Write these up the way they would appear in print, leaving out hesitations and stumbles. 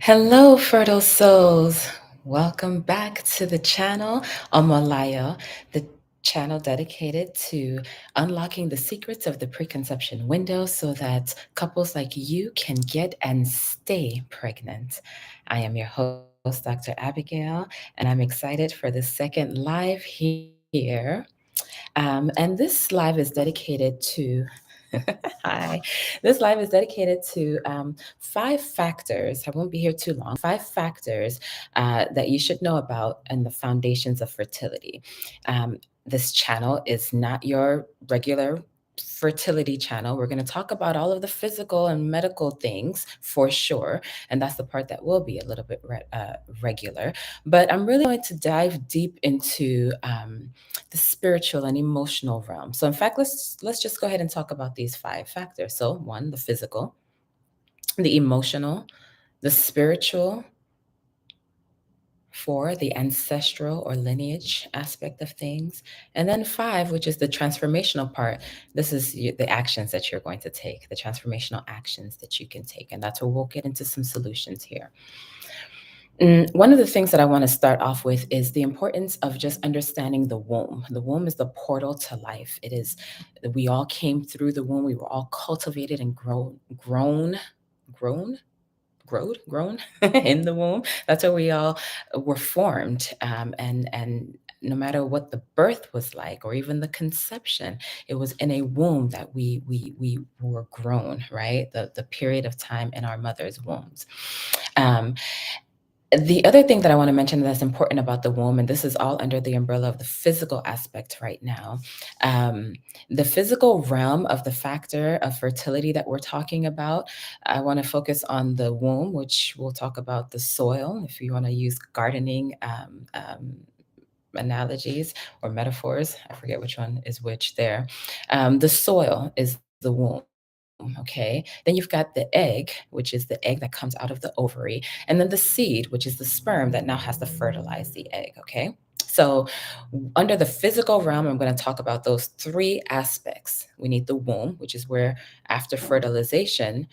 Hello, fertile souls. Welcome back to the channel, Omalayo, the channel dedicated to unlocking the secrets of the preconception window so that couples like you can get and stay pregnant. I am your host, Dr. Abigail, and I'm excited for the second live here. And this live is dedicated to Hi. This live is dedicated to five factors. I won't be here too long. Five factors that you should know about and the foundations of fertility. This channel is not your regular fertility channel. We're going to talk about all of the physical and medical things for sure. And that's the part that will be a little bit regular. But I'm really going to dive deep into the spiritual and emotional realm. So in fact, let's just go ahead and talk about these five factors. So one, the physical, the emotional, the spiritual, four, the ancestral or lineage aspect of things, and then five, which is the transformational part. This is the actions that you're going to take, the transformational actions that you can take, and that's where we'll get into some solutions here. One of the things that I want to start off with is the importance of just understanding the womb. The womb is the portal to life. It is, we all came through the womb. We were all cultivated and grown, grown in the womb. That's where we all were formed. And no matter what the birth was like, or even the conception, it was in a womb that we were grown, right? The period of time in our mother's wombs. Um, the other thing that I want to mention that's important about the womb, and this is all under the umbrella of the physical aspect right now, the physical realm of the factor of fertility that we're talking about, I want to focus on the womb, which we'll talk about the soil, if you want to use gardening analogies or metaphors. I forget which one is which there. The soil is the womb. Okay. Then you've got the egg, which is the egg that comes out of the ovary, and then the seed, which is the sperm that now has to fertilize the egg. Okay. So, under the physical realm, I'm going to talk about those three aspects. We need the womb, which is where after fertilization,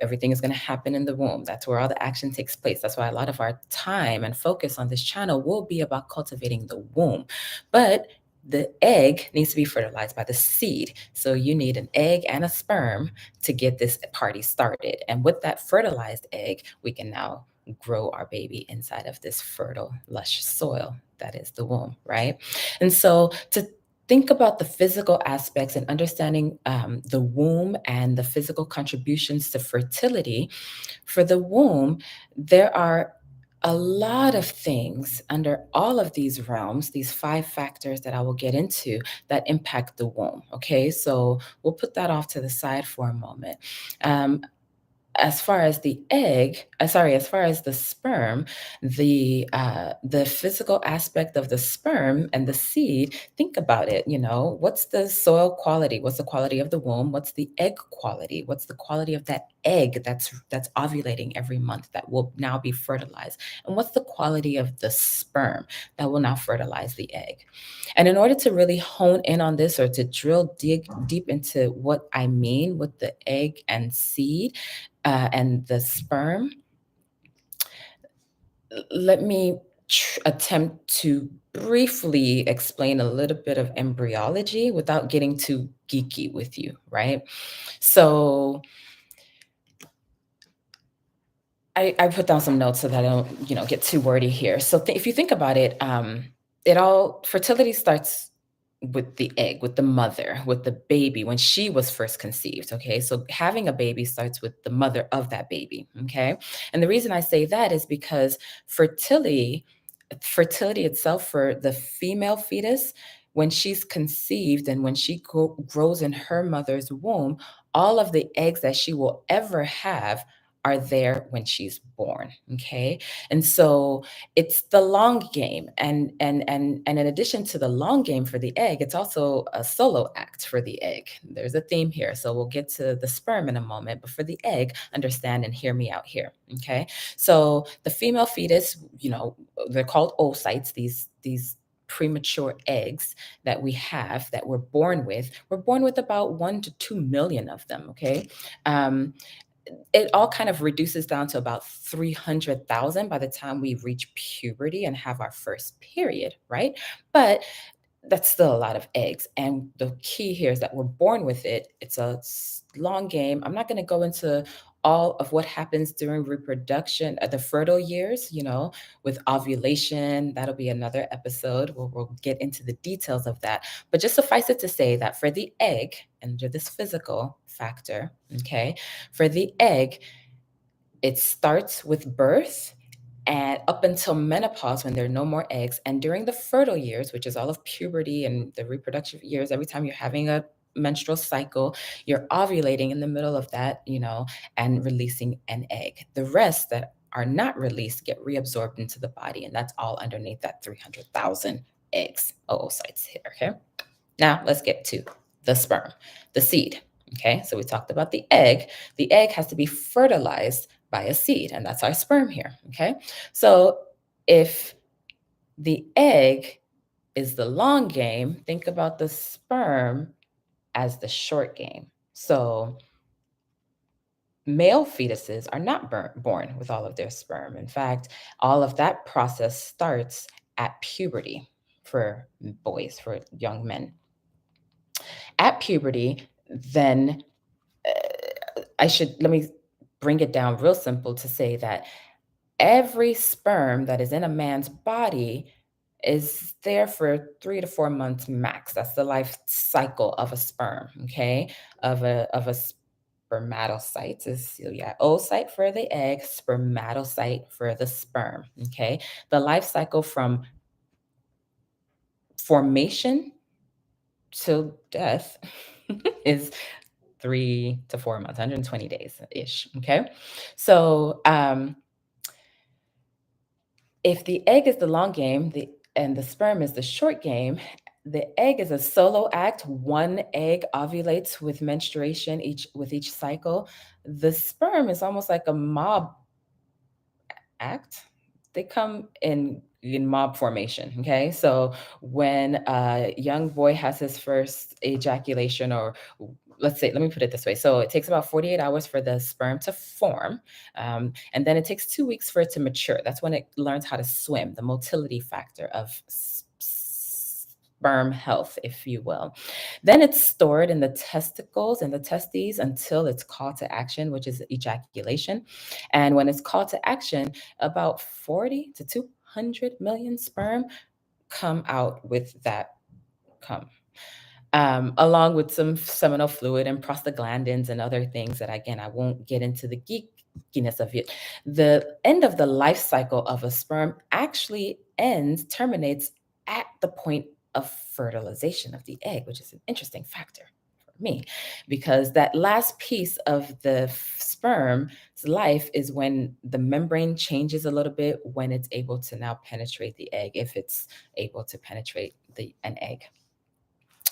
everything is gonna happen in the womb. That's where all the action takes place. That's why a lot of our time and focus on this channel will be about cultivating the womb. But the egg needs to be fertilized by the seed. So you need an egg and a sperm to get this party started. And with that fertilized egg, we can now grow our baby inside of this fertile, lush soil that is the womb, right? And so to think about the physical aspects and understanding the womb and the physical contributions to fertility. For the womb, there are a lot of things under all of these realms, these five factors that I will get into that impact the womb. Okay, so we'll put that off to the side for a moment. Um, as far as the as far as the sperm, the physical aspect of the sperm and the seed, think about it. What's the soil quality? What's the quality of the womb? What's the egg quality? What's the quality of that egg that's ovulating every month that will now be fertilized? And what's the quality of the sperm that will now fertilize the egg? And in order to really hone in on this, or to dig deep into what I mean with the egg and seed, and the sperm, let me attempt to briefly explain a little bit of embryology without getting too geeky with you, right? So I put down some notes so that I don't, get too wordy here. So if you think about it, fertility starts with the egg, with the mother, with the baby when she was first conceived. Okay. So having a baby starts with the mother of that baby. Okay. And the reason I say that is because fertility, fertility itself for the female fetus, when she's conceived and when she grows in her mother's womb, all of the eggs that she will ever have are there when she's born. Okay. And so it's the long game. And in addition to the long game for the egg, it's also a solo act for the egg. There's a theme here. So we'll get to the sperm in a moment, but for the egg, understand and hear me out here. Okay. So the female fetus, they're called oocytes, these premature eggs that we have that we're born with. We're born with about 1 to 2 million of them. Okay. Um, it all kind of reduces down to about 300,000 by the time we reach puberty and have our first period, right? But that's still a lot of eggs. And the key here is that we're born with it. It's a long game. I'm not going to go into all of what happens during reproduction, the fertile years, with ovulation. That'll be another episode where we'll get into the details of that. But just suffice it to say that for the egg, under this physical factor, okay, for the egg, it starts with birth and up until menopause when there are no more eggs. And during the fertile years, which is all of puberty and the reproductive years, every time you're having a menstrual cycle, you're ovulating in the middle of that, and releasing an egg. The rest that are not released get reabsorbed into the body. And that's all underneath that 300,000 eggs, oocytes here. Okay. Now let's get to the sperm, the seed. Okay. So we talked about the egg. The egg has to be fertilized by a seed, and that's our sperm here. Okay. So if the egg is the long game, think about the sperm as the short game. So male fetuses are not born with all of their sperm. In fact, all of that process starts at puberty for boys, for young men. At puberty, then let me bring it down real simple to say that every sperm that is in a man's body is there for 3 to 4 months max. That's the life cycle of a sperm, okay? Of a spermatocyte is, so yeah, oocyte for the egg, spermatocyte for the sperm, okay? The life cycle from formation till death is 3 to 4 months, 120 days ish. Okay. So if the egg is the long game, and the sperm is the short game, the egg is a solo act. One egg ovulates with menstruation with each cycle. The sperm is almost like a mob act. They come in mob formation. Okay. So when a young boy has his first ejaculation, or let's say, let me put it this way. So it takes about 48 hours for the sperm to form. And then it takes 2 weeks for it to mature. That's when it learns how to swim, the motility factor of sperm health, if you will. Then it's stored in the testicles and the testes until it's called to action, which is ejaculation. And when it's called to action, about 40 to 200 million sperm come out with that cum, along with some seminal fluid and prostaglandins and other things that, again, I won't get into the geekiness of it. The end of the life cycle of a sperm actually terminates at the point of fertilization of the egg, which is an interesting factor for me, because that last piece of the sperm's life is when the membrane changes a little bit, when it's able to now penetrate the egg, if it's able to penetrate an egg.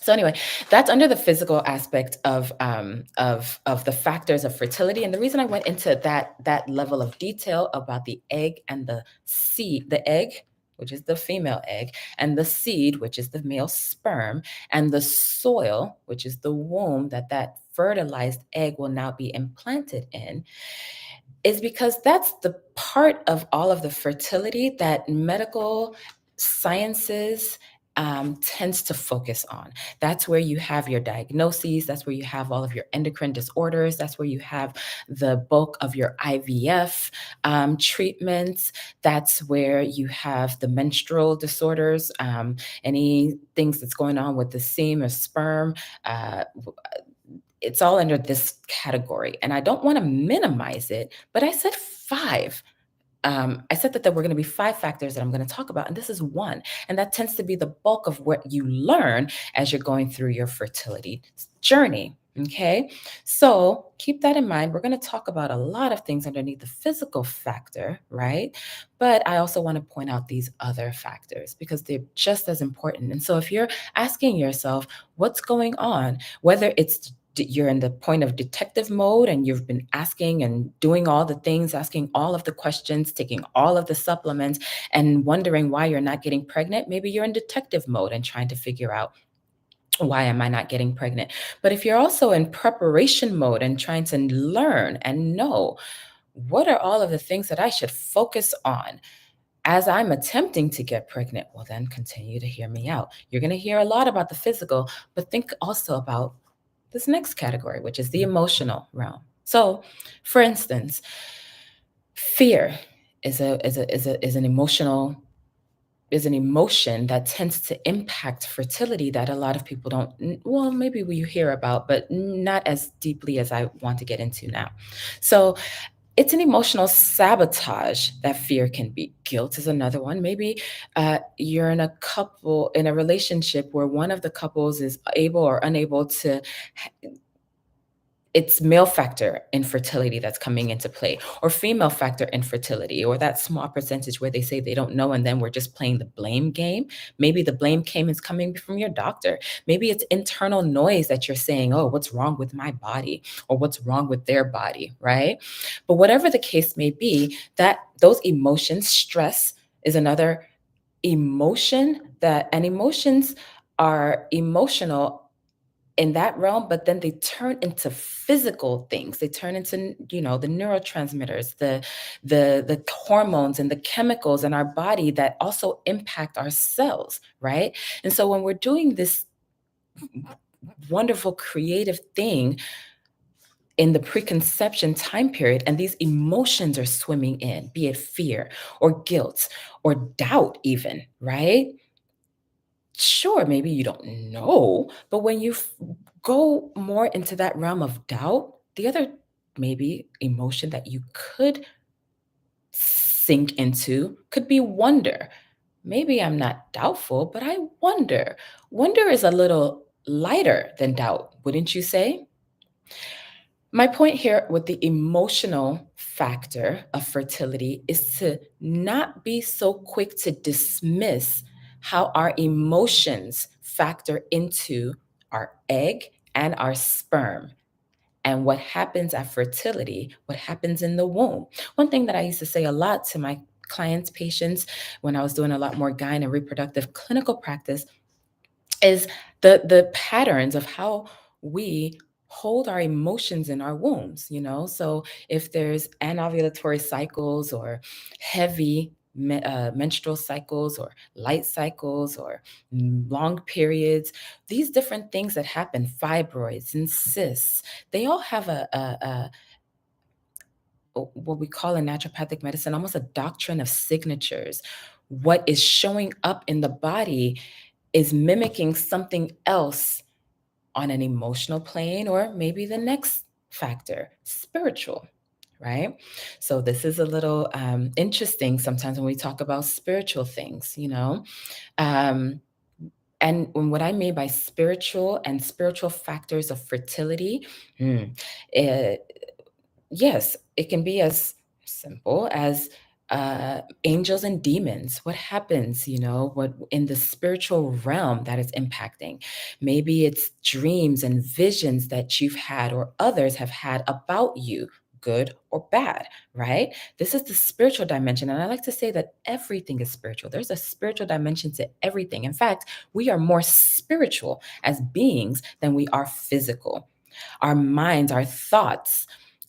So anyway, that's under the physical aspect of the factors of fertility. And the reason I went into that level of detail about the egg and the seed, the egg, which is the female egg, and the seed, which is the male sperm, and the soil, which is the womb that fertilized egg will now be implanted in, is because that's the part of all of the fertility that medical sciences tends to focus on. That's where you have your diagnoses. That's where you have all of your endocrine disorders. That's where you have the bulk of your IVF treatments. That's where you have the menstrual disorders, any things that's going on with the semen or sperm. It's all under this category. And I don't want to minimize it, but I said five. I said that there were going to be 5 factors that I'm going to talk about, and this is one. And that tends to be the bulk of what you learn as you're going through your fertility journey. Okay. So keep that in mind. We're going to talk about a lot of things underneath the physical factor, right? But I also want to point out these other factors because they're just as important. And so if you're asking yourself, what's going on, whether you're in the point of detective mode and you've been asking and doing all the things, asking all of the questions, taking all of the supplements and wondering why you're not getting pregnant, maybe you're in detective mode and trying to figure out Why am I not getting pregnant? But if you're also in preparation mode and trying to learn and know what are all of the things that I should focus on as I'm attempting to get pregnant, well, then continue to hear me out. You're going to hear a lot about the physical, but think also about this next category, which is the emotional realm. So, for instance, fear is an emotional is an emotion that tends to impact fertility that a lot of people don't, well, maybe you hear about, but not as deeply as I want to get into now. So it's an emotional sabotage that fear can be. Guilt is another one. Maybe you're in a relationship where one of the couples is able or unable to, it's male factor infertility that's coming into play, or female factor infertility, or that small percentage where they say they don't know and then we're just playing the blame game. Maybe the blame game is coming from your doctor. Maybe it's internal noise that you're saying, oh, what's wrong with my body, or what's wrong with their body, right? But whatever the case may be, that those emotions, stress is another emotion, and emotions are emotional in that realm, but then they turn into physical things. They turn into, the neurotransmitters, the hormones and the chemicals in our body that also impact our cells, right? And so when we're doing this wonderful creative thing in the preconception time period, and these emotions are swimming in, be it fear or guilt or doubt even, right? Sure, maybe you don't know, but when you go more into that realm of doubt, the other maybe emotion that you could sink into could be wonder. Maybe I'm not doubtful, but I wonder. Wonder is a little lighter than doubt, wouldn't you say? My point here with the emotional factor of fertility is to not be so quick to dismiss how our emotions factor into our egg and our sperm and what happens at fertility, what happens in the womb. One thing that I used to say a lot to my clients, patients, when I was doing a lot more gyne and reproductive clinical practice is the patterns of how we hold our emotions in our wombs. So if there's anovulatory cycles or heavy menstrual cycles or light cycles or long periods, these different things that happen, fibroids and cysts, they all have what we call in naturopathic medicine almost a doctrine of signatures. What is showing up in the body is mimicking something else on an emotional plane, or maybe the next factor, spiritual, right? So this is a little interesting sometimes when we talk about spiritual things. Um, and what I mean by spiritual and spiritual factors of fertility, hmm, eh, yes, it can be as simple as angels and demons. What happens, what in the spiritual realm that is impacting? Maybe it's dreams and visions that you've had or others have had about you, good or bad, right? This is the spiritual dimension. And I like to say that everything is spiritual. There's a spiritual dimension to everything. In fact, we are more spiritual as beings than we are physical. Our minds, our thoughts,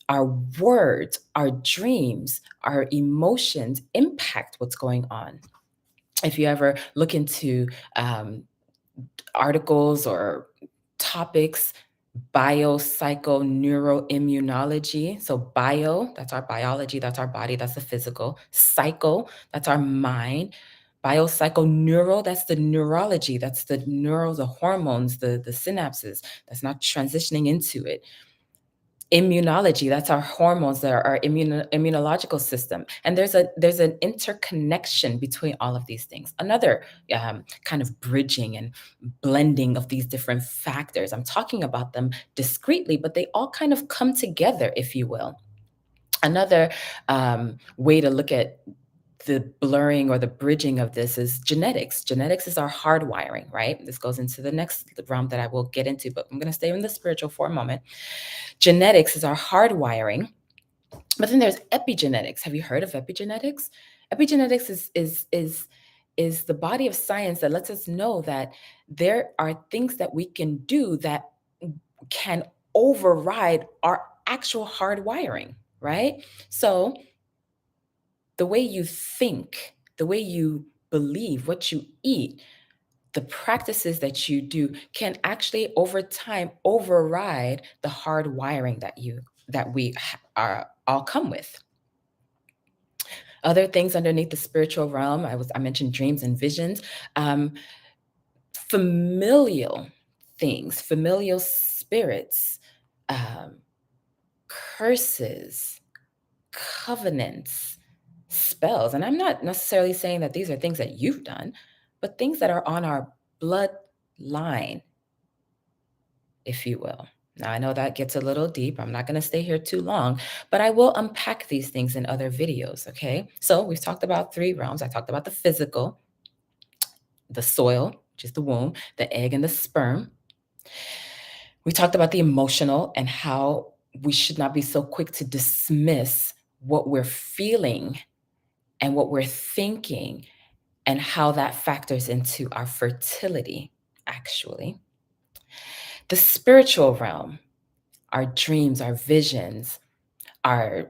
our words, our dreams, our emotions impact what's going on. If you ever look into articles or topics, biopsychoneuroimmunology. So, bio, that's our biology, that's our body, that's the physical. Psycho, that's our mind. Biopsychoneuro, that's the neurology, that's the neural, the hormones, the synapses that's not transitioning into it. Immunology, that's our hormones, that are our immunological system, and there's an interconnection between all of these things. Another kind of bridging and blending of these different factors, I'm talking about them discreetly, but they all kind of come together, if you will. Another way to look at the blurring or the bridging of this is genetics. Genetics is our hardwiring, right? This goes into the next realm that I will get into, but I'm going to stay in the spiritual for a moment. Genetics is our hardwiring, but then there's epigenetics. Have you heard of epigenetics? Epigenetics is is the body of science that lets us know that there are things that we can do that can override our actual hardwiring, right? So the way you think, the way you believe, what you eat, the practices that you do can actually over time override the hard wiring that we are all come with. Other things underneath the spiritual realm, I mentioned dreams and visions, um, familial things, familial spirits, um, curses, covenants, spells. And I'm not necessarily saying that these are things that you've done, but things that are on our bloodline, if you will. Now, I know that gets a little deep. I'm not going to stay here too long, but I will unpack these things in other videos. Okay. So we've talked about three realms. I talked about the physical, the soil, which is the womb, the egg, and the sperm. We talked about the emotional and how we should not be so quick to dismiss what we're feeling and what we're thinking and how that factors into our fertility, actually. The spiritual realm, our dreams, our visions, our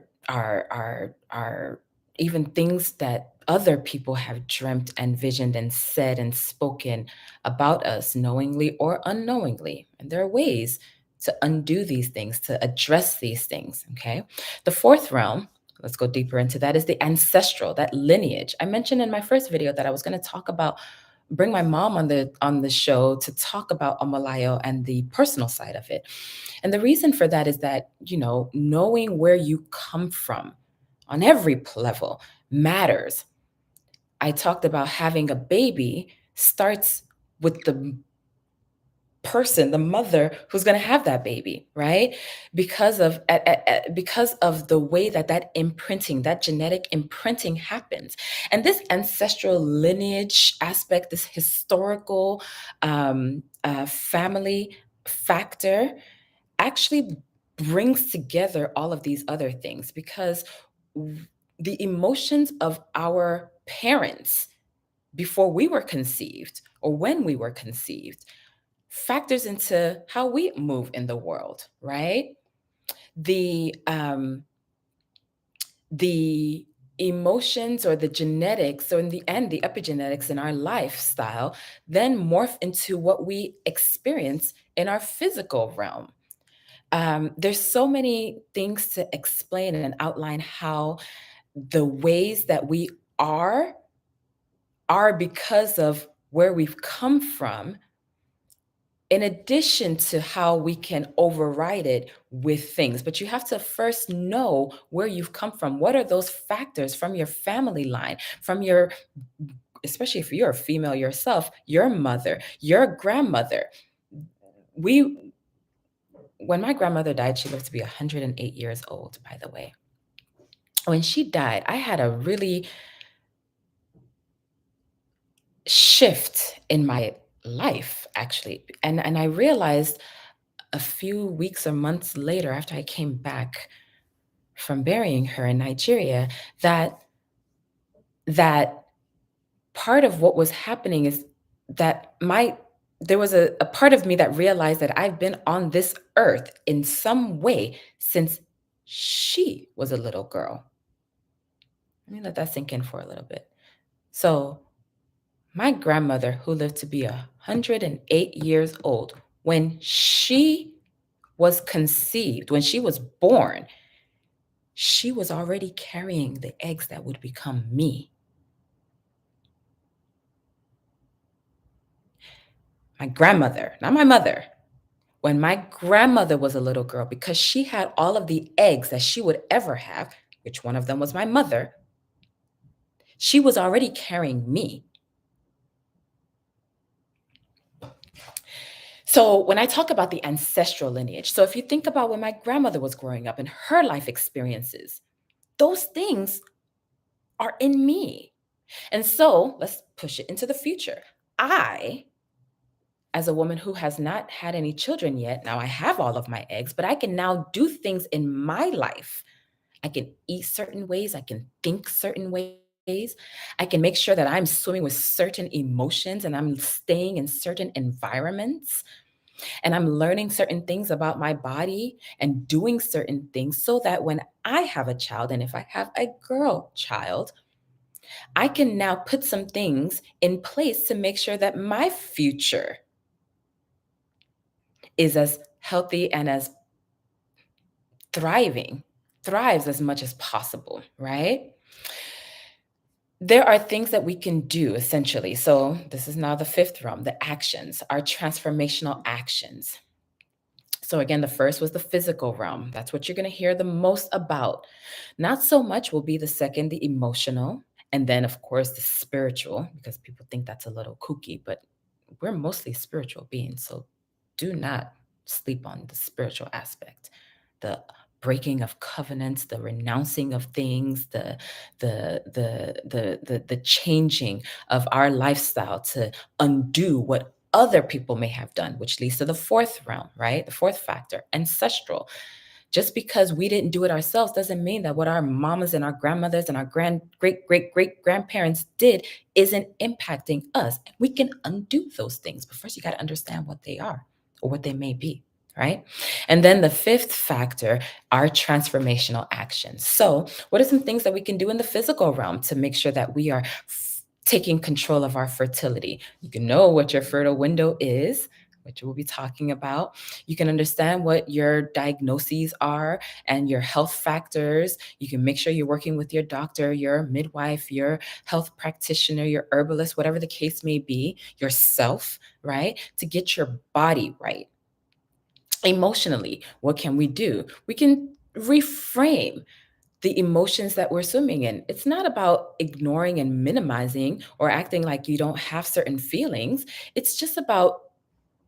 even things that other people have dreamt and visioned and said and spoken about us knowingly or unknowingly. And there are ways to undo these things, to address these things. Okay. The fourth realm, let's go deeper into that, is the ancestral, that lineage. I mentioned in my first video that I was going to talk about bring my mom on the show to talk about Omalayo and the personal side of it. And the reason for that is that, knowing where you come from on every level matters. I talked about having a baby starts with the person, the mother who's going to have that baby, right? Because of the way that imprinting, that genetic imprinting happens. And this ancestral lineage aspect, this historical family factor actually brings together all of these other things because the emotions of our parents before we were conceived or when we were conceived factors into how we move in the world, right? The emotions or the genetics, so in the end, the epigenetics in our lifestyle then morph into what we experience in our physical realm. There's so many things to explain and outline how the ways that we are because of where we've come from, in addition to how we can override it with things. But you have to first know where you've come from. What are those factors from your family line, from your, especially if you're a female yourself, your mother, your grandmother? We, when my grandmother died, she lived to be 108 years old, by the way. When she died, I had a really shift in my life, actually. And I realized a few weeks or months later, after I came back from burying her in Nigeria, that part of what was happening is that there was a part of me that realized that I've been on this earth in some way since she was a little girl. Let me let that sink in for a little bit. So my grandmother, who lived to be 108 years old, when she was conceived, when she was born, she was already carrying the eggs that would become me. My grandmother, not my mother. When my grandmother was a little girl, because she had all of the eggs that she would ever have, which one of them was my mother, she was already carrying me. So when I talk about the ancestral lineage, so if you think about when my grandmother was growing up and her life experiences, those things are in me. And so let's push it into the future. I, as a woman who has not had any children yet, now I have all of my eggs, but I can now do things in my life. I can eat certain ways, I can think certain ways, I can make sure that I'm swimming with certain emotions and I'm staying in certain environments and I'm learning certain things about my body and doing certain things so that when I have a child and if I have a girl child, I can now put some things in place to make sure that my future is as healthy and as thriving, thrives as much as possible, right? There are things that we can do essentially. So, this is now the fifth realm, the actions, our transformational actions. So, again, the first was the physical realm. That's what you're going to hear the most about. Not so much will be the second, the emotional. And then, of course, the spiritual, because people think that's a little kooky, but we're mostly spiritual beings. So, do not sleep on the spiritual aspect. The breaking of covenants, the renouncing of things, the changing of our lifestyle to undo what other people may have done, which leads to the fourth realm, right? The fourth factor, ancestral. Just because we didn't do it ourselves doesn't mean that what our mamas and our grandmothers and our great grandparents did isn't impacting us. We can undo those things, but first you got to understand what they are or what they may be, right? And then the fifth factor are transformational actions. So, what are some things that we can do in the physical realm to make sure that we are taking control of our fertility? You can know what your fertile window is, which we'll be talking about. You can understand what your diagnoses are and your health factors. You can make sure you're working with your doctor, your midwife, your health practitioner, your herbalist, whatever the case may be, yourself, right? To get your body right. Emotionally, what can we do? We can reframe the emotions that we're swimming in. It's not about ignoring and minimizing or acting like you don't have certain feelings. It's just about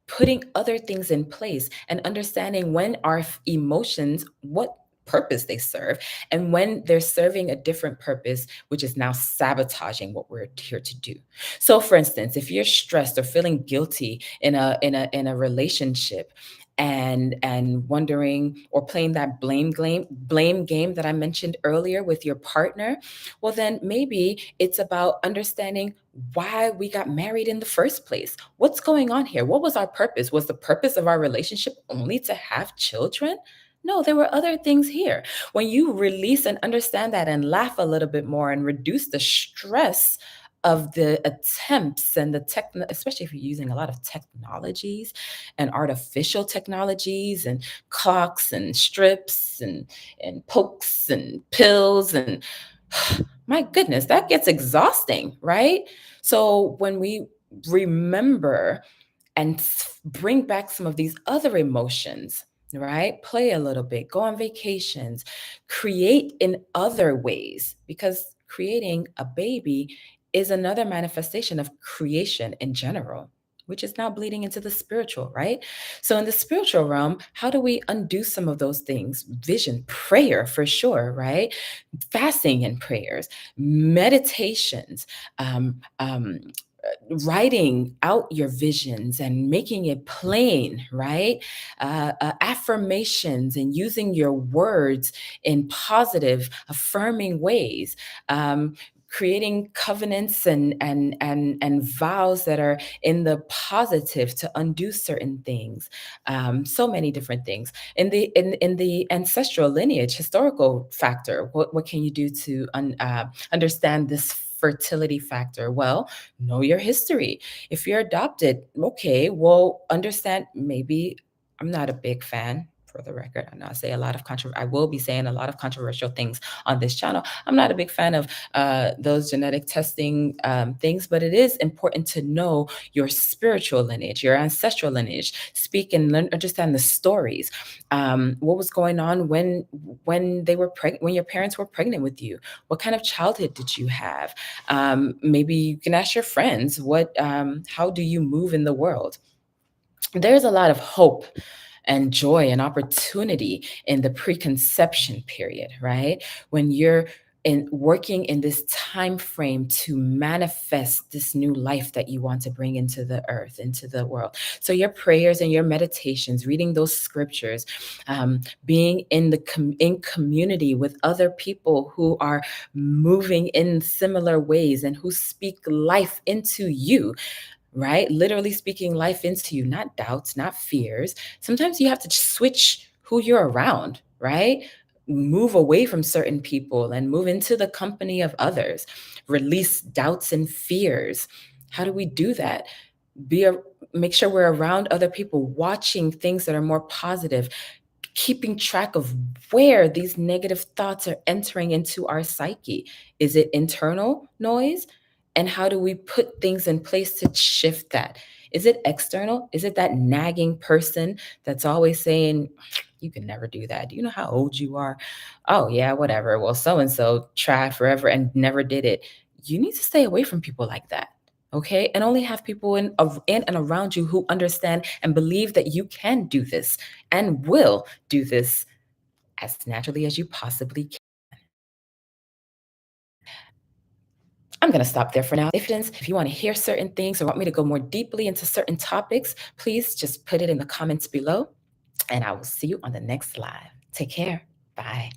putting other things in place and understanding when our emotions, what purpose they serve, and when they're serving a different purpose, which is now sabotaging what we're here to do. So, for instance, if you're stressed or feeling guilty in a relationship, and wondering or playing that blame game that I mentioned earlier with your partner, well then maybe it's about understanding why we got married in the first place. What's going on here? What was our purpose? Was the purpose of our relationship only to have children? No, there were other things here. When you release and understand that and laugh a little bit more and reduce the stress of the attempts and the tech, especially if you're using a lot of technologies and artificial technologies and clocks and strips and pokes and pills and my goodness, that gets exhausting, right? So when we remember and bring back some of these other emotions, right? Play a little bit, go on vacations, create in other ways, because creating a baby is another manifestation of creation in general, which is now bleeding into the spiritual, right? So, in the spiritual realm, how do we undo some of those things? Vision, prayer for sure, right? Fasting and prayers, meditations, um, um, writing out your visions and making it plain, right? Affirmations and using your words in positive, affirming ways. Creating covenants and vows that are in the positive to undo certain things. So many different things in the ancestral lineage, historical factor. What can you do to understand this fertility factor? Well, know your history. If you're adopted, okay, well, understand maybe I'm not a big fan. For the record, I know I will be saying a lot of controversial things on this channel. I'm not a big fan of those genetic testing things, but it is important to know your spiritual lineage, your ancestral lineage. Speak and learn, understand the stories. What was going on when they were pregnant, when your parents were pregnant with you? What kind of childhood did you have? Maybe you can ask your friends, how do you move in the world? There's a lot of hope and joy and opportunity in the preconception period, right? When you're and working in this time frame to manifest this new life that you want to bring into the earth, into the world. So your prayers and your meditations, reading those scriptures, being in community with other people who are moving in similar ways and who speak life into you, right? Literally speaking life into you, not doubts, not fears. Sometimes you have to switch who you're around, right? Move away from certain people and move into the company of others. Release doubts and fears. How do we do that? Be a, Make sure we're around other people, watching things that are more positive, keeping track of where these negative thoughts are entering into our psyche. Is it internal noise? And how do we put things in place to shift that? Is it external? Is it that nagging person that's always saying, you can never do that? Do you know how old you are? Oh, yeah, whatever. Well, so and so tried forever and never did it. You need to stay away from people like that. Okay. And only have people in and around you who understand and believe that you can do this and will do this as naturally as you possibly can. I'm going to stop there for now. If you want to hear certain things or want me to go more deeply into certain topics, please just put it in the comments below, and I will see you on the next live. Take care. Bye.